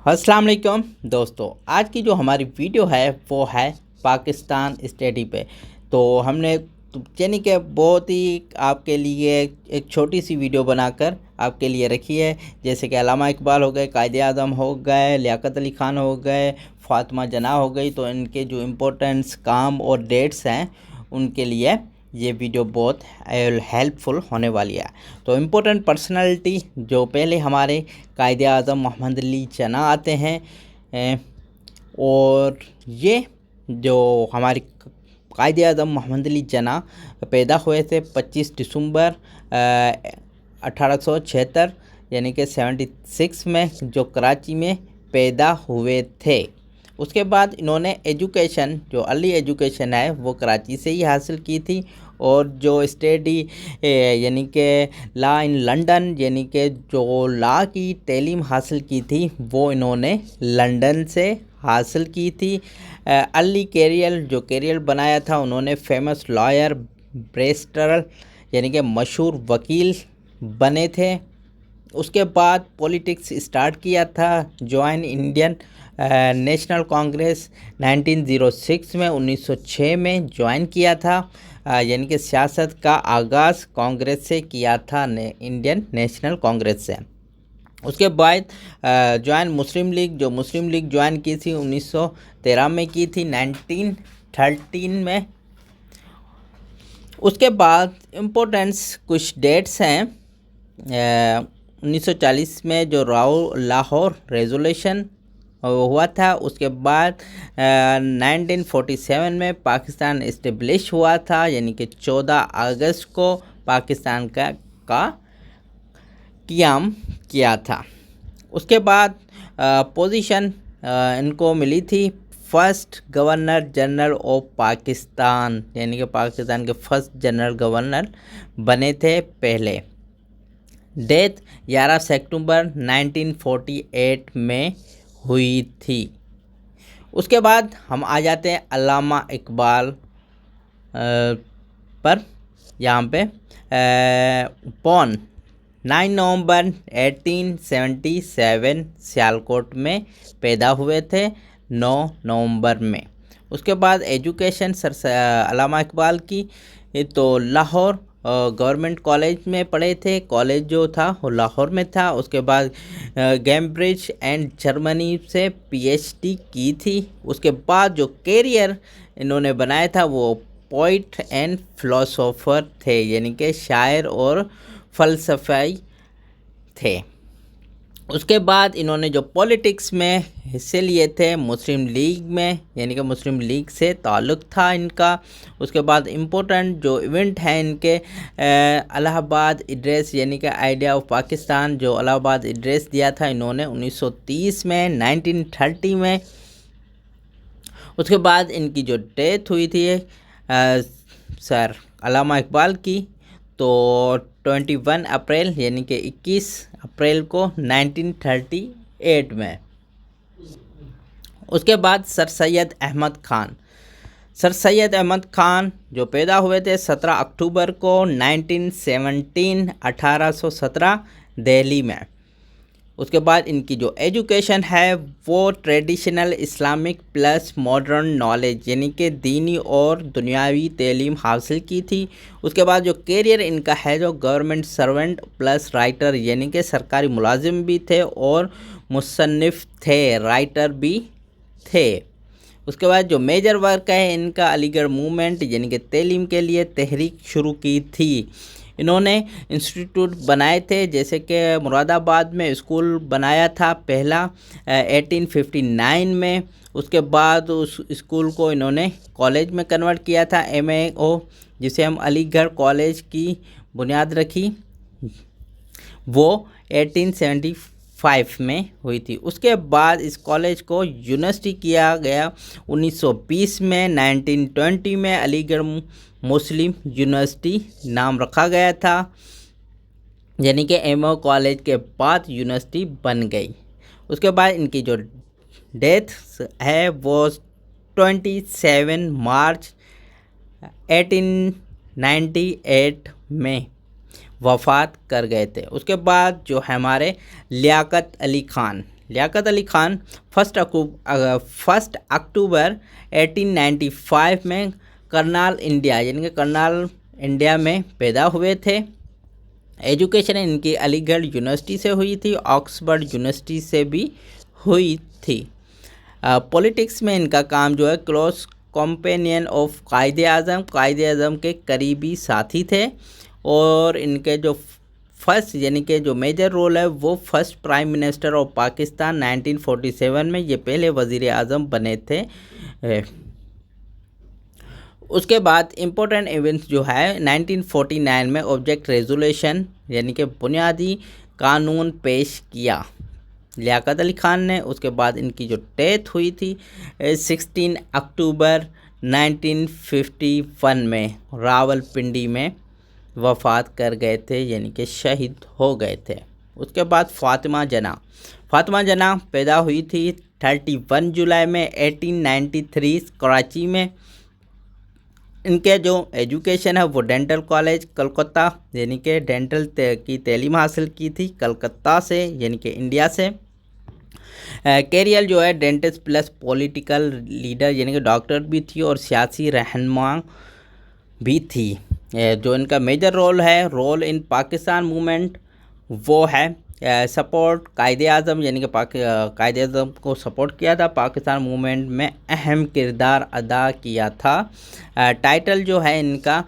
अस्सलाम वालेकुम दोस्तों, आज की जो हमारी वीडियो है वो है पाकिस्तान स्टडी पे। तो हमने यानी कि बहुत ही आपके लिए एक छोटी सी वीडियो बनाकर आपके लिए रखी है। जैसे कि अल्लामा इकबाल हो गए, कायदे आज़म हो गए, लियाकत अली ख़ान हो गए, फ़ातिमा जना हो गई। तो इनके जो इम्पोर्टेंट्स काम और डेट्स हैं उनके लिए ये वीडियो बहुत हेल्पफुल होने वाली है। तो इम्पोर्टेंट पर्सनालिटी जो पहले हमारे कायदे आज़म मोहम्मद अली जना आते हैं, और ये जो हमारे कायदे आज़म मोहम्मद अली जना पैदा हुए थे 25 दिसंबर 1876 यानी कि 76 में, जो कराची में पैदा हुए थे। उसके बाद इन्होंने एजुकेशन जो अर्ली एजुकेशन है वो कराची से ही हासिल की थी, और जो स्टडी यानी कि लॉ इन लंदन यानी कि जो लॉ की तालीम हासिल की थी वो इन्होंने लंदन से हासिल की थी। अर्ली कैरियर जो कैरियर बनाया था उन्होंने फेमस लॉयर, बैरिस्टर यानी कि मशहूर वकील बने थे। उसके बाद पॉलिटिक्स स्टार्ट किया था, जॉइन इंडियन नेशनल कांग्रेस 1906 में 1906 में ज्वाइन किया था। यानी कि सियासत का आगाज़ कांग्रेस से किया था, इंडियन नेशनल कांग्रेस से। उसके बाद ज्वाइन मुस्लिम लीग, जो मुस्लिम लीग ज्वाइन की थी 1913 में की थी, 1913 में। उसके बाद इम्पोर्टेंट्स कुछ डेट्स हैं। 1940 में जो लाहौर रेजोल्यूशन हुआ था, उसके बाद 1947 में पाकिस्तान इस्टेब्लिश हुआ था, यानी कि 14 अगस्त को पाकिस्तान का क़याम किया था। उसके बाद पोजीशन इनको मिली थी first governor general of Pakistan, यानी कि पाकिस्तान के फर्स्ट जनरल गवर्नर बने थे पहले। डेथ 11 सितंबर 1948 में हुई थी। उसके बाद हम आ जाते हैं अल्लामा इकबाल पर। यहाँ पे बॉर्न 9 नवंबर 1877 सियालकोट में पैदा हुए थे, 9 नवंबर में। उसके बाद एजुकेशन अल्लामा इकबाल की तो लाहौर गवर्नमेंट कॉलेज में पढ़े थे। कॉलेज जो था वो लाहौर में था। उसके बाद कैम्ब्रिज एंड जर्मनी से पीएचडी की थी। उसके बाद जो कैरियर इन्होंने बनाया था वो पोइट एंड फिलोसोफर थे, यानी कि शायर और फ़लसफ़ी थे। उसके बाद इन्होंने जो पॉलिटिक्स में हिस्से लिए थे मुस्लिम लीग में, यानी कि मुस्लिम लीग से ताल्लुक़ था इनका। उसके बाद इम्पोर्टेंट जो इवेंट है इनके इलाहाबाद एड्रेस, यानी कि आइडिया ऑफ पाकिस्तान, जो इलाहाबाद एड्रेस दिया था इन्होंने 1930 में, 1930 में। उसके बाद इनकी जो डेथ हुई थी सर अल्लामा इकबाल की, तो 21 अप्रैल यानी कि 21 अप्रैल को 1938 में। उसके बाद सर सैयद अहमद ख़ान, सर सैयद अहमद ख़ान जो पैदा हुए थे 17 अक्टूबर को 1817 दिल्ली में। उसके बाद इनकी जो एजुकेशन है वो traditional Islamic plus modern knowledge, यानी कि दीनी और दुनियावी तालीम हासिल की थी। उसके बाद जो कैरियर इनका है जो गवर्नमेंट सर्वेंट प्लस राइटर, यानी कि सरकारी मुलाजिम भी थे और मुसन्निफ़ थे, राइटर भी थे। उसके बाद जो मेजर वर्क है इनका अलीगढ़ मूवमेंट, यानी कि तालीम के लिए तहरीक शुरू की थी। इन्होंने इंस्टीट्यूट बनाए थे, जैसे कि मुरादाबाद में स्कूल बनाया था पहला 1859 में। उसके बाद उस स्कूल को इन्होंने कॉलेज में कन्वर्ट किया था, MAO, जिसे हम अलीगढ़ कॉलेज की बुनियाद रखी, वो 1875 में हुई थी। उसके बाद इस कॉलेज को यूनिवर्सिटी किया गया 1920 में। 1920 में अलीगढ़ मुस्लिम यूनिवर्सिटी नाम रखा गया था, यानी कि MAO कॉलेज के बाद यूनिवर्सिटी बन गई। उसके बाद इनकी जो डेथ है वो 27 मार्च 1898 में वफ़ात कर गए थे। उसके बाद जो हमारे लियाकत अली ख़ान, लियाकत अली खान 1 अक्टूबर 1895 में करनाल इंडिया यानी कि करनाल इंडिया में पैदा हुए थे। एजुकेशन इनकी अलीगढ़ यूनिवर्सिटी से हुई थी, ऑक्सफोर्ड यूनिवर्सिटी से भी हुई थी। पॉलिटिक्स में इनका काम जो है क्लोज कॉम्पेनियन ऑफ कायदे आज़म के करीबी साथी थे। और इनके जो फर्स्ट यानी कि जो मेजर रोल है वो first prime minister of Pakistan 1947 में ये पहले वज़ीर आज़म बने थे। उसके बाद इम्पोर्टेंट इवेंट्स जो है 1949 में ऑब्जेक्ट रेजोल्यूशन यानी कि बुनियादी कानून पेश किया लियाकत अली खान ने। उसके बाद इनकी जो डेथ हुई थी 16 अक्टूबर 1951 में रावलपिंडी में वफ़ात कर गए थे यानी कि शहीद हो गए थे। उसके बाद फातिमा जना पैदा हुई थी 31 जुलाई में 1893 कराची में। इनके जो एजुकेशन है वो डेंटल कॉलेज कलकत्ता यानी कि डेंटल की तालीम हासिल की थी कलकत्ता से यानी कि इंडिया से। कैरियर जो है डेंटिस्ट प्लस पॉलिटिकल लीडर यानी कि डॉक्टर भी थी और सियासी रहनुमा भी थी। जो इनका major role in Pakistan movement वो है सपोर्ट कायदे आज़म यानी कि कायदे आज़म को सपोर्ट किया था, पाकिस्तान मूवमेंट में अहम किरदार अदा किया था। टाइटल जो है इनका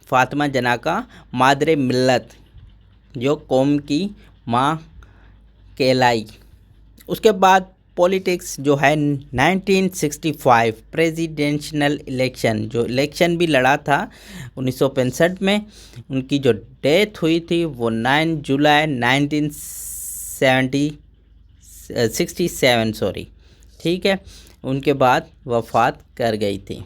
फातिमा जना का मादरे मिल्लत जो कौम की माँ कहलाई। उसके बाद पॉलिटिक्स जो है 1965 प्रेसिडेंशियल इलेक्शन जो इलेक्शन भी लड़ा था 1965 में। उनकी जो डेथ हुई थी वो 9 जुलाई 1967 ठीक है, उनके बाद वफ़ात कर गई थी।